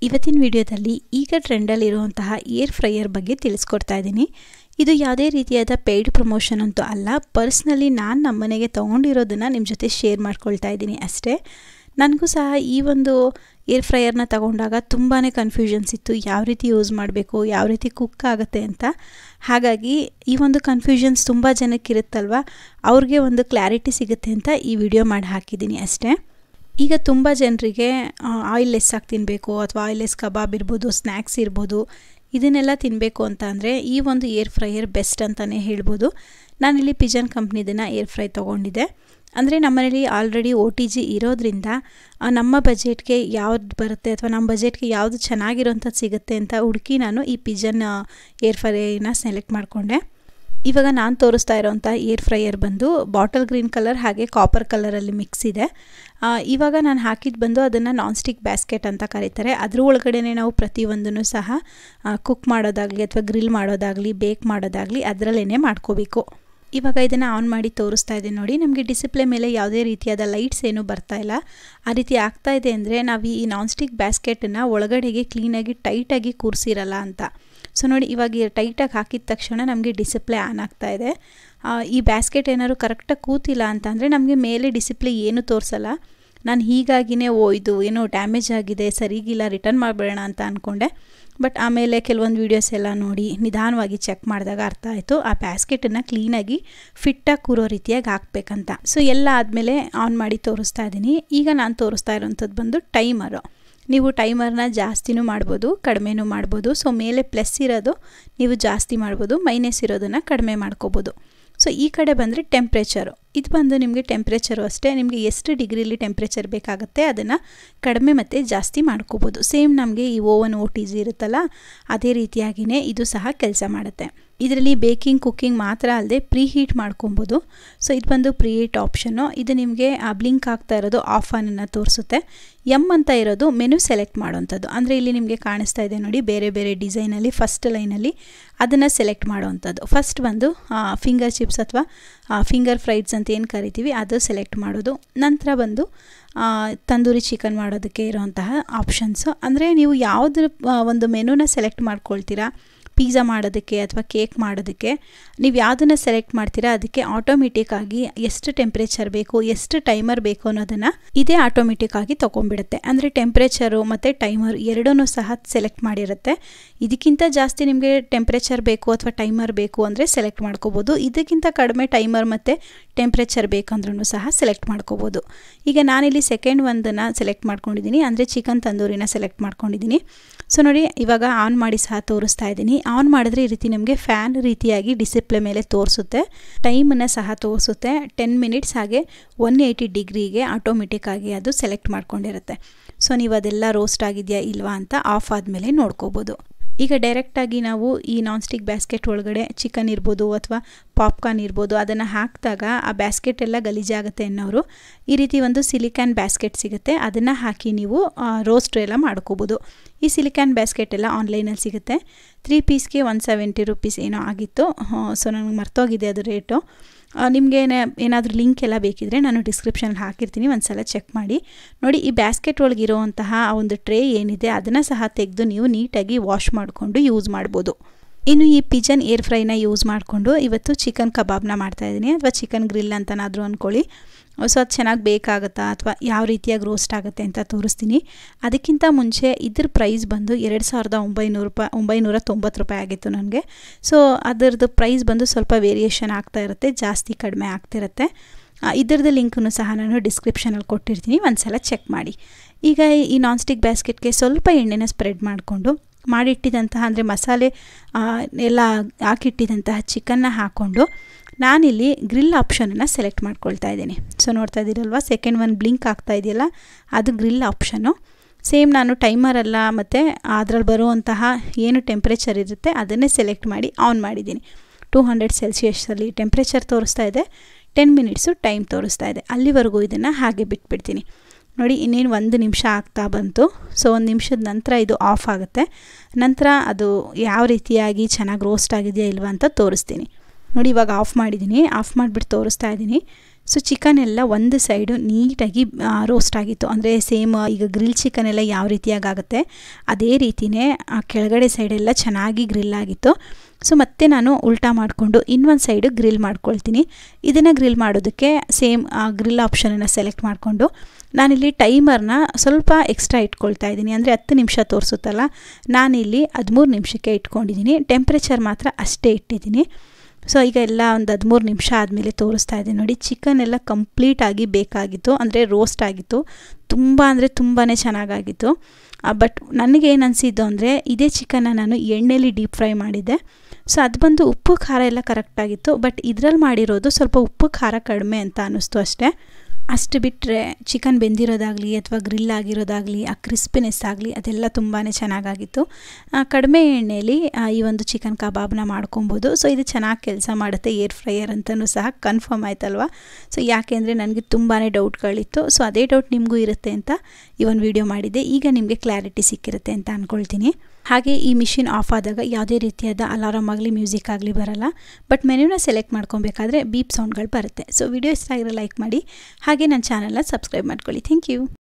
ಇವತ್ತಿನ ವಿಡಿಯೋದಲ್ಲಿ ಈಗ ಟ್ರೆಂಡಲ್ಲಿ ಇರುವಂತಹ ಏರ್ ಫ್ರೈಯರ್ ಬಗ್ಗೆ ತಿಳಿಸ್ಕೊಡ್ತಾ ಇದ್ದೀನಿ. ಇದು ಯಾವುದೇ ರೀತಿಯಾದ ಪೇಯ್ಡ್ ಪ್ರಮೋಷನ್ ಅಂತೂ ಅಲ್ಲ, ಪರ್ಸ್ನಲಿ ನಾನು ನಮ್ಮನೆಗೆ ತೊಗೊಂಡಿರೋದನ್ನು ನಿಮ್ಮ ಜೊತೆ ಶೇರ್ ಮಾಡ್ಕೊಳ್ತಾ ಇದ್ದೀನಿ ಅಷ್ಟೇ. ನನಗೂ ಸಹ ಈ ಒಂದು ಏರ್ ಫ್ರೈಯರ್ನ ತಗೊಂಡಾಗ ತುಂಬಾ ಕನ್ಫ್ಯೂಷನ್ಸ್ ಇತ್ತು, ಯಾವ ರೀತಿ ಯೂಸ್ ಮಾಡಬೇಕು, ಯಾವ ರೀತಿ ಕುಕ್ ಆಗುತ್ತೆ ಅಂತ. ಹಾಗಾಗಿ ಈ ಒಂದು ಕನ್ಫ್ಯೂಷನ್ಸ್ ತುಂಬ ಜನಕ್ಕಿರುತ್ತಲ್ವ, ಅವ್ರಿಗೆ ಒಂದು ಕ್ಲಾರಿಟಿ ಸಿಗುತ್ತೆ ಅಂತ ಈ ವಿಡಿಯೋ ಮಾಡಿ ಹಾಕಿದ್ದೀನಿ ಅಷ್ಟೇ. ಈಗ ತುಂಬ ಜನರಿಗೆ ಆಯಿಲ್ ಲೆಸ್ ಆಗಿ ತಿನ್ನಬೇಕು ಅಥವಾ ಆಯಿಲ್ ಲೆಸ್ ಕಬಾಬ್ ಇರ್ಬೋದು, ಸ್ನ್ಯಾಕ್ಸ್ ಇರ್ಬೋದು, ಇದನ್ನೆಲ್ಲ ತಿನ್ನಬೇಕು ಅಂತ ಅಂದರೆ ಈ ಒಂದು ಏರ್ ಫ್ರೈಯರ್ ಬೆಸ್ಟ್ ಅಂತಲೇ ಹೇಳ್ಬೋದು. ನಾನಿಲ್ಲಿ ಪಿಜನ್ ಕಂಪ್ನಿದನ್ನು ಏರ್ ಫ್ರೈ ತೊಗೊಂಡಿದ್ದೆ. ಅಂದರೆ ನಮ್ಮನೇಲಿ ಆಲ್ರೆಡಿ OTG ಇರೋದ್ರಿಂದ ನಮ್ಮ ಬಜೆಟ್ಗೆ ಯಾವ್ದು ಬರುತ್ತೆ ಅಥವಾ ನಮ್ಮ ಬಜೆಟ್ಗೆ ಯಾವುದು ಚೆನ್ನಾಗಿರೋಂಥದ್ದು ಸಿಗುತ್ತೆ ಅಂತ ಹುಡುಕಿ ನಾನು ಈ ಪಿಜನ್ ಏರ್ ಫ್ರೈಯರ್ನ ಸೆಲೆಕ್ಟ್ ಮಾಡಿಕೊಂಡೆ. ಇವಾಗ ನಾನು ತೋರಿಸ್ತಾ ಇರೋಂಥ ಏರ್ ಫ್ರೈಯರ್ ಬಂದು ಬಾಟಲ್ ಗ್ರೀನ್ ಕಲರ್ ಹಾಗೆ ಕಾಪರ್ ಕಲರಲ್ಲಿ ಮಿಕ್ಸ್ ಇದೆ. ಇವಾಗ ನಾನು ಹಾಕಿದ್ದು ಬಂದು ಅದನ್ನು ನಾನ್ ಸ್ಟಿಕ್ ಬ್ಯಾಸ್ಕೆಟ್ ಅಂತ ಕರೀತಾರೆ. ಅದ್ರ ಒಳಗಡೆ ನಾವು ಪ್ರತಿಯೊಂದನ್ನು ಸಹ ಕುಕ್ ಮಾಡೋದಾಗಲಿ ಅಥವಾ ಗ್ರಿಲ್ ಮಾಡೋದಾಗಲಿ ಬೇಕ್ ಮಾಡೋದಾಗಲಿ ಅದರಲ್ಲೇ ಮಾಡ್ಕೋಬೇಕು. ಇವಾಗ ಇದನ್ನು ಆನ್ ಮಾಡಿ ತೋರಿಸ್ತಾ ಇದ್ದೀನಿ ನೋಡಿ. ನಮಗೆ ಡಿಸ್ಪ್ಲೇ ಮೇಲೆ ಯಾವುದೇ ರೀತಿಯಾದ ಲೈಟ್ಸ್ ಏನೂ ಬರ್ತಾ ಇಲ್ಲ. ಆ ರೀತಿ ಆಗ್ತಾ ಇದೆ ಅಂದರೆ ನಾವು ಈ ನಾನ್ ಸ್ಟಿಕ್ ಬ್ಯಾಸ್ಕೆಟನ್ನು ಒಳಗಡೆಗೆ ಕ್ಲೀನಾಗಿ ಟೈಟಾಗಿ ಕೂರಿಸಿರಲ್ಲ ಅಂತ. ಸೊ ನೋಡಿ, ಇವಾಗ ಟೈಟಾಗಿ ಹಾಕಿದ ತಕ್ಷಣ ನಮಗೆ ಡಿಸ್ಪ್ಲೇ ಆನ್ ಆಗ್ತಾ ಇದೆ. ಈ ಬ್ಯಾಸ್ಕೆಟ್ ಏನಾದ್ರು ಕರೆಕ್ಟಾಗಿ ಕೂತಿಲ್ಲ ಅಂತಂದರೆ ನಮಗೆ ಮೇಲೆ ಡಿಸ್ಪ್ಲೇ ಏನು ತೋರಿಸಲ್ಲ. ನಾನು ಹೀಗಾಗಿನೇ ಇದು ಏನೋ ಡ್ಯಾಮೇಜ್ ಆಗಿದೆ, ಸರಿಗಿಲ್ಲ, ರಿಟರ್ನ್ ಮಾಡಿಬಿಡೋಣ ಅಂತ ಅಂದ್ಕೊಂಡೆ. ಬಟ್ ಆಮೇಲೆ ಕೆಲವೊಂದು ವೀಡಿಯೋಸ್ ಎಲ್ಲ ನೋಡಿ ನಿಧಾನವಾಗಿ ಚೆಕ್ ಮಾಡಿದಾಗ ಅರ್ಥ ಆಯಿತು, ಆ ಬ್ಯಾಸ್ಕೆಟನ್ನು ಕ್ಲೀನಾಗಿ ಫಿಟ್ಟಾಗಿ ಕೂರೋ ರೀತಿಯಾಗಿ ಹಾಕಬೇಕಂತ. ಸೊ ಎಲ್ಲ ಆದಮೇಲೆ ಆನ್ ಮಾಡಿ ತೋರಿಸ್ತಾ ಇದ್ದೀನಿ. ಈಗ ನಾನು ತೋರಿಸ್ತಾ ಇರೋವಂಥದ್ದು ಬಂದು ಟೈಮರು. ನೀವು ಟೈಮರ್ನ ಜಾಸ್ತಿನೂ ಮಾಡ್ಬೋದು, ಕಡಿಮೆನೂ ಮಾಡ್ಬೋದು. ಸೊ ಮೇಲೆ ಪ್ಲಸ್ ಇರೋದು ನೀವು ಜಾಸ್ತಿ ಮಾಡ್ಬೋದು, ಮೈನಸ್ ಇರೋದನ್ನು ಕಡಿಮೆ ಮಾಡ್ಕೋಬೋದು. ಸೊ ಈ ಕಡೆ ಬಂದರೆ ಟೆಂಪ್ರೇಚರು. ಇದು ಬಂದು ನಿಮಗೆ ಟೆಂಪ್ರೇಚರು ಅಷ್ಟೇ, ನಿಮಗೆ ಎಷ್ಟು ಡಿಗ್ರಿಲಿ ಟೆಂಪ್ರೇಚರ್ ಬೇಕಾಗುತ್ತೆ ಅದನ್ನು ಕಡಿಮೆ ಮತ್ತು ಜಾಸ್ತಿ ಮಾಡ್ಕೋಬೋದು. ಸೇಮ್ ನಮಗೆ ಈ ಓವನ್ OTG ಇರುತ್ತಲ್ಲ, ಅದೇ ರೀತಿಯಾಗಿಯೇ ಇದು ಸಹ ಕೆಲಸ ಮಾಡುತ್ತೆ. ಇದರಲ್ಲಿ ಬೇಕಿಂಗ್ ಕುಕ್ಕಿಂಗ್ ಮಾತ್ರ ಅಲ್ಲದೆ ಪ್ರೀ ಹೀಟ್ ಮಾಡ್ಕೊಬೋದು. ಸೊ ಇದು ಬಂದು ಪ್ರೀ ಹೀಟ್ ಆಪ್ಷನ್ನು. ಇದು ನಿಮಗೆ ಬ್ಲಿಂಕ್ ಆಗ್ತಾ ಇರೋದು ಆಫ್ ಆನನ್ನು ತೋರಿಸುತ್ತೆ. ಅಂತ ಇರೋದು ಮೆನು ಸೆಲೆಕ್ಟ್ ಮಾಡೋವಂಥದ್ದು. ಅಂದರೆ ಇಲ್ಲಿ ನಿಮಗೆ ಕಾಣಿಸ್ತಾ ಇದೆ ನೋಡಿ, ಬೇರೆ ಬೇರೆ ಡಿಸೈನಲ್ಲಿ ಫಸ್ಟ್ ಲೈನಲ್ಲಿ ಅದನ್ನು ಸೆಲೆಕ್ಟ್ ಮಾಡೋವಂಥದ್ದು. ಫಸ್ಟ್ ಬಂದು ಫಿಂಗರ್ ಚಿಪ್ಸ್ ಅಥವಾ ಫಿಂಗರ್ ಫ್ರೈಡ್ಸ್ ಅಂತ ಏನು ಕರಿತೀವಿ ಅದು ಸೆಲೆಕ್ಟ್ ಮಾಡೋದು. ನಂತರ ಬಂದು ತಂದೂರಿ ಚಿಕನ್ ಮಾಡೋದಕ್ಕೆ ಇರೋವಂತಹ ಆಪ್ಷನ್ಸು. ಅಂದರೆ ನೀವು ಯಾವುದ್ರ ಒಂದು ಮೆನುನ ಸೆಲೆಕ್ಟ್ ಮಾಡ್ಕೊಳ್ತೀರಾ, ಪಿಜ್ಜಾ ಮಾಡೋದಕ್ಕೆ ಅಥವಾ ಕೇಕ್ ಮಾಡೋದಕ್ಕೆ ನೀವು ಯಾವುದನ್ನು ಸೆಲೆಕ್ಟ್ ಮಾಡ್ತೀರಾ ಅದಕ್ಕೆ ಆಟೋಮೆಟಿಕ್ಕಾಗಿ ಎಷ್ಟು ಟೆಂಪ್ರೇಚರ್ ಬೇಕು, ಎಷ್ಟು ಟೈಮರ್ ಬೇಕು ಅನ್ನೋದನ್ನು ಇದೇ ಆಟೋಮೆಟಿಕ್ಕಾಗಿ ತೊಗೊಂಡ್ಬಿಡುತ್ತೆ. ಅಂದರೆ ಟೆಂಪ್ರೇಚರು ಮತ್ತು ಟೈಮರ್ ಎರಡೂ ಸಹ ಸೆಲೆಕ್ಟ್ ಮಾಡಿರುತ್ತೆ. ಇದಕ್ಕಿಂತ ಜಾಸ್ತಿ ನಿಮಗೆ ಟೆಂಪ್ರೇಚರ್ ಬೇಕು ಅಥವಾ ಟೈಮರ್ ಬೇಕು ಅಂದರೆ ಸೆಲೆಕ್ಟ್ ಮಾಡ್ಕೋಬೋದು. ಇದಕ್ಕಿಂತ ಕಡಿಮೆ ಟೈಮರ್ ಮತ್ತು ಟೆಂಪ್ರೇಚರ್ ಬೇಕಂದ್ರೂ ಸಹ ಸೆಲೆಕ್ಟ್ ಮಾಡ್ಕೋಬೋದು. ಈಗ ನಾನಿಲ್ಲಿ ಸೆಕೆಂಡ್ ಒಂದನ್ನು ಸೆಲೆಕ್ಟ್ ಮಾಡ್ಕೊಂಡಿದ್ದೀನಿ, ಅಂದರೆ ಚಿಕನ್ ತಂದೂರಿನ ಸೆಲೆಕ್ಟ್ ಮಾಡ್ಕೊಂಡಿದ್ದೀನಿ. ಸೊ ನೋಡಿ, ಇವಾಗ ಆನ್ ಮಾಡಿ ಸಹ ತೋರಿಸ್ತಾ ಇದ್ದೀನಿ. ಆನ್ ಮಾಡಿದ್ರೆ ಈ ರೀತಿ ನಮಗೆ ಫ್ಯಾನ್ ರೀತಿಯಾಗಿ ಡಿಸ್ಪ್ಲೇ ಮೇಲೆ ತೋರಿಸುತ್ತೆ, ಟೈಮನ್ನು ಸಹ ತೋರಿಸುತ್ತೆ. 10 ಮಿನಿಟ್ಸ್ ಹಾಗೆ 180 ಡಿಗ್ರಿಗೆ ಆಟೋಮೆಟಿಕ್ಕಾಗಿ ಅದು ಸೆಲೆಕ್ಟ್ ಮಾಡ್ಕೊಂಡಿರುತ್ತೆ. ಸೊ ನೀವು ಅದೆಲ್ಲ ರೋಸ್ಟ್ ಆಗಿದೆಯಾ ಇಲ್ವಾ ಅಂತ ಆಫ್ ಆದಮೇಲೆ ನೋಡ್ಕೋಬೋದು. ಈಗ ಡೈರೆಕ್ಟಾಗಿ ನಾವು ಈ ನಾನ್ ಸ್ಟಿಕ್ ಬ್ಯಾಸ್ಕೆಟ್ ಒಳಗಡೆ ಚಿಕನ್ ಇರ್ಬೋದು ಅಥವಾ ಪಾಪ್ಕಾರ್ನ್ ಇರ್ಬೋದು ಅದನ್ನು ಹಾಕಿದಾಗ ಆ ಬ್ಯಾಸ್ಕೆಟ್ ಎಲ್ಲ ಗಲೀಜಾಗುತ್ತೆ ಅನ್ನೋರು ಈ ರೀತಿ ಒಂದು ಸಿಲಿಕಾನ್ ಬ್ಯಾಸ್ಕೆಟ್ ಸಿಗುತ್ತೆ, ಅದನ್ನು ಹಾಕಿ ನೀವು ರೋಸ್ಟ್ ಎಲ್ಲ ಮಾಡ್ಕೋಬೋದು. ಈ ಸಿಲಿಕಾನ್ ಬ್ಯಾಸ್ಕೆಟ್ ಎಲ್ಲ ಆನ್ಲೈನಲ್ಲಿ ಸಿಗುತ್ತೆ. 3 ಪೀಸ್ಗೆ 170 ರೂಪೀಸ್ ಏನೋ ಆಗಿತ್ತು. ಸೊ ನನಗೆ ಮರ್ತೋಗಿದೆ ಅದು ರೇಟು. ನಿಮಗೆ ಏನಾದರೂ ಲಿಂಕ್ ಎಲ್ಲ ಬೇಕಿದ್ರೆ ನಾನು ಡಿಸ್ಕ್ರಿಪ್ಷನಲ್ಲಿ ಹಾಕಿರ್ತೀನಿ, ಒಂದು ಸಲ ಚೆಕ್ ಮಾಡಿ ನೋಡಿ. ಈ ಬ್ಯಾಸ್ಕೆಟ್ ಒಳಗಿರೋವಂತಹ ಒಂದು ಟ್ರೇ ಏನಿದೆ ಅದನ್ನು ಸಹ ತೆಗೆದು ನೀವು ನೀಟಾಗಿ ವಾಶ್ ಮಾಡಿಕೊಂಡು ಯೂಸ್ ಮಾಡ್ಬೋದು. ಇನ್ನು ಈ ಪಿಜನ್ ಏರ್ ಫ್ರೈನ ಯೂಸ್ ಮಾಡಿಕೊಂಡು ಇವತ್ತು ಚಿಕನ್ ಕಬಾಬ್ನ ಮಾಡ್ತಾಯಿದ್ದೀನಿ ಅಥವಾ ಚಿಕನ್ ಗ್ರಿಲ್ ಅಂತನಾದರೂ ಅಂದ್ಕೊಳ್ಳಿ. ಸೊ ಅದು ಚೆನ್ನಾಗಿ ಬೇಕಾಗುತ್ತಾ ಅಥವಾ ಯಾವ ರೀತಿಯಾಗಿ ರೋಸ್ಟ್ ಆಗುತ್ತೆ ಅಂತ ತೋರಿಸ್ತೀನಿ. ಅದಕ್ಕಿಂತ ಮುಂಚೆ ಇದ್ರ ಪ್ರೈಸ್ ಬಂದು 2990 ರೂಪಾಯಿ ಆಗಿತ್ತು ನನಗೆ. ಸೊ ಅದರದ್ದು ಪ್ರೈಸ್ ಬಂದು ಸ್ವಲ್ಪ ವೇರಿಯೇಷನ್ ಆಗ್ತಾ ಇರುತ್ತೆ, ಜಾಸ್ತಿ ಕಡಿಮೆ ಆಗ್ತಿರುತ್ತೆ. ಇದರದ್ದು ಲಿಂಕನ್ನು ಸಹ ನಾನು ಡಿಸ್ಕ್ರಿಪ್ಷನಲ್ಲಿ ಕೊಟ್ಟಿರ್ತೀನಿ, ಒಂದು ಸಲ ಚೆಕ್ ಮಾಡಿ. ಈಗ ಈ ನಾನ್ ಸ್ಟಿಕ್ ಬ್ಯಾಸ್ಕೆಟ್ಗೆ ಸ್ವಲ್ಪ ಎಣ್ಣೆನ ಸ್ಪ್ರೆಡ್ ಮಾಡಿಕೊಂಡು ಮಾಡಿಟ್ಟಿದ್ದಂತಹ ಅಂದರೆ ಮಸಾಲೆ ಎಲ್ಲ ಹಾಕಿಟ್ಟಿದ್ದಂತಹ ಚಿಕನ್ನ ಹಾಕ್ಕೊಂಡು ನಾನಿಲ್ಲಿ ಗ್ರಿಲ್ ಆಪ್ಷನನ್ನು ಸೆಲೆಕ್ಟ್ ಮಾಡ್ಕೊಳ್ತಾ ಇದ್ದೀನಿ. ಸೊ ನೋಡ್ತಾ ಇದ್ದೀರಲ್ವ, ಸೆಕೆಂಡ್ ಒನ್ ಬ್ಲಿಂಕ್ ಆಗ್ತಾ ಇದೆಯಲ್ಲ ಅದು ಗ್ರಿಲ್ ಆಪ್ಷನ್ನು. ಸೇಮ್ ನಾನು ಟೈಮರೆಲ್ಲ ಮತ್ತು ಅದರಲ್ಲಿ ಬರುವಂತಹ ಏನು ಟೆಂಪ್ರೇಚರ್ ಇರುತ್ತೆ ಅದನ್ನೇ ಸೆಲೆಕ್ಟ್ ಮಾಡಿ ಆನ್ ಮಾಡಿದ್ದೀನಿ. 200 ಸೆಲ್ಸಿಯಸ್ಸಲ್ಲಿ ಟೆಂಪ್ರೇಚರ್ ತೋರಿಸ್ತಾ ಇದೆ, 10 ಮಿನಿಟ್ಸು ಟೈಮ್ ತೋರಿಸ್ತಾ ಇದೆ. ಅಲ್ಲಿವರೆಗೂ ಇದನ್ನು ಹಾಗೆ ಬಿಟ್ಬಿಡ್ತೀನಿ. ನೋಡಿ, ಇನ್ನೇನು 1 ನಿಮಿಷ ಆಗ್ತಾ ಬಂತು. ಸೊ 1 ನಿಮಿಷದ ನಂತರ ಇದು ಆಫ್ ಆಗುತ್ತೆ. ನಂತರ ಅದು ಯಾವ ರೀತಿಯಾಗಿ ಚೆನ್ನಾಗಿ ರೋಸ್ಟ್ ಆಗಿದೆಯಾ ಇಲ್ವಾ ಅಂತ ತೋರಿಸ್ತೀನಿ ನೋಡಿ. ಇವಾಗ ಆಫ್ ಮಾಡಿದ್ದೀನಿ, ಆಫ್ ಮಾಡಿಬಿಟ್ಟು ತೋರಿಸ್ತಾ ಇದ್ದೀನಿ. ಸೊ ಚಿಕನ್ ಎಲ್ಲ ಒಂದು ಸೈಡು ನೀಟಾಗಿ ರೋಸ್ಟ್ ಆಗಿತ್ತು. ಅಂದರೆ ಸೇಮ್ ಈಗ ಗ್ರಿಲ್ ಚಿಕನ್ ಎಲ್ಲ ಯಾವ ರೀತಿಯಾಗಿ ಆಗುತ್ತೆ ಅದೇ ರೀತಿಯೇ ಆ ಕೆಳಗಡೆ ಸೈಡೆಲ್ಲ ಚೆನ್ನಾಗಿ ಗ್ರಿಲ್ ಆಗಿತ್ತು. ಸೊ ಮತ್ತೆ ನಾನು ಉಲ್ಟಾ ಮಾಡಿಕೊಂಡು ಇನ್ನೊಂದು ಸೈಡು ಗ್ರಿಲ್ ಮಾಡ್ಕೊಳ್ತೀನಿ. ಇದನ್ನು ಗ್ರಿಲ್ ಮಾಡೋದಕ್ಕೆ ಸೇಮ್ ಆ ಗ್ರಿಲ್ ಆಪ್ಷನನ್ನು ಸೆಲೆಕ್ಟ್ ಮಾಡಿಕೊಂಡು ನಾನಿಲ್ಲಿ ಟೈಮರ್ನ ಸ್ವಲ್ಪ ಎಕ್ಸ್ಟ್ರಾ ಇಟ್ಕೊಳ್ತಾ ಇದ್ದೀನಿ. ಅಂದರೆ 10 ನಿಮಿಷ ತೋರಿಸುತ್ತಲ್ಲ, ನಾನಿಲ್ಲಿ 13 ನಿಮಿಷಕ್ಕೆ ಇಟ್ಕೊಂಡಿದ್ದೀನಿ. ಟೆಂಪ್ರೇಚರ್ ಮಾತ್ರ ಅಷ್ಟೇ ಇಟ್ಟಿದ್ದೀನಿ. ಸೊ ಈಗ ಎಲ್ಲ ಒಂದು 13 ನಿಮಿಷ ಆದಮೇಲೆ ತೋರಿಸ್ತಾ ಇದ್ದೀನಿ ನೋಡಿ. ಚಿಕನ್ ಎಲ್ಲ ಕಂಪ್ಲೀಟಾಗಿ ಬೇಕಾಗಿತ್ತು, ಅಂದರೆ ರೋಸ್ಟ್ ಆಗಿತ್ತು. ತುಂಬ ಅಂದರೆ ತುಂಬಾ ಚೆನ್ನಾಗಾಗಿತ್ತು. ಬಟ್ ನನಗೇನು ಅನಿಸಿದ್ದು ಅಂದರೆ ಇದೇ ಚಿಕನ್ನ ನಾನು ಎಣ್ಣೆಯಲ್ಲಿ ಡೀಪ್ ಫ್ರೈ ಮಾಡಿದ್ದೆ. ಸೊ ಅದು ಬಂದು ಉಪ್ಪು ಖಾರ ಎಲ್ಲ ಕರೆಕ್ಟಾಗಿತ್ತು. ಬಟ್ ಇದರಲ್ಲಿ ಮಾಡಿರೋದು ಸ್ವಲ್ಪ ಉಪ್ಪು ಖಾರ ಕಡಿಮೆ ಅಂತ ಅನ್ನಿಸ್ತು ಅಷ್ಟೇ. ಅಷ್ಟು ಬಿಟ್ಟರೆ ಚಿಕನ್ ಬೆಂದಿರೋದಾಗಲಿ ಅಥವಾ ಗ್ರಿಲ್ ಆಗಿರೋದಾಗಲಿ ಆ ಕ್ರಿಸ್ಪಿನೆಸ್ ಆಗಲಿ ಅದೆಲ್ಲ ತುಂಬಾ ಚೆನ್ನಾಗಾಗಿತ್ತು. ಕಡಿಮೆ ಎಣ್ಣೆಯಲ್ಲಿ ಈ ಒಂದು ಚಿಕನ್ ಕಬಾಬ್ನ ಮಾಡ್ಕೊಬೋದು. ಸೊ ಇದು ಚೆನ್ನಾಗಿ ಕೆಲಸ ಮಾಡುತ್ತೆ ಏರ್ ಫ್ರೈಯರ್ ಅಂತಲೂ ಸಹ ಕನ್ಫರ್ಮ್ ಆಯ್ತಲ್ವ. ಸೊ ಯಾಕೆಂದರೆ ನನಗೆ ತುಂಬಾ ಡೌಟ್ಗಳಿತ್ತು. ಸೊ ಅದೇ ಡೌಟ್ ನಿಮಗೂ ಇರುತ್ತೆ ಅಂತ ಈ ಒಂದು ವಿಡಿಯೋ ಮಾಡಿದ್ದೆ. ಈಗ ನಿಮಗೆ ಕ್ಲಾರಿಟಿ ಸಿಕ್ಕಿರುತ್ತೆ ಅಂತ ಅಂದ್ಕೊಳ್ತೀನಿ. ಹಾಗೆ ಈ ಮಿಷಿನ್ ಆಫ್ ಆದಾಗ ಯಾವುದೇ ರೀತಿಯಾದ ಅಲಾರಾಮ್ ಆಗಲಿ ಮ್ಯೂಸಿಕ್ ಆಗಲಿ ಬರಲ್ಲ. ಬಟ್ ಮೆನ್ಯೂನ ಸೆಲೆಕ್ಟ್ ಮಾಡ್ಕೊಬೇಕಾದ್ರೆ ಬೀಪ್ ಸೌಂಡ್ಗಳು ಬರುತ್ತೆ. ಸೊ ವಿಡಿಯೋ ಇಷ್ಟ ಆಗಿರೋ ಲೈಕ್ ಮಾಡಿ, ಹಾಗೆ ನನ್ನ ಚಾನಲ್ನ ಸಬ್ಸ್ಕ್ರೈಬ್ ಮಾಡ್ಕೊಳ್ಳಿ. Thank you.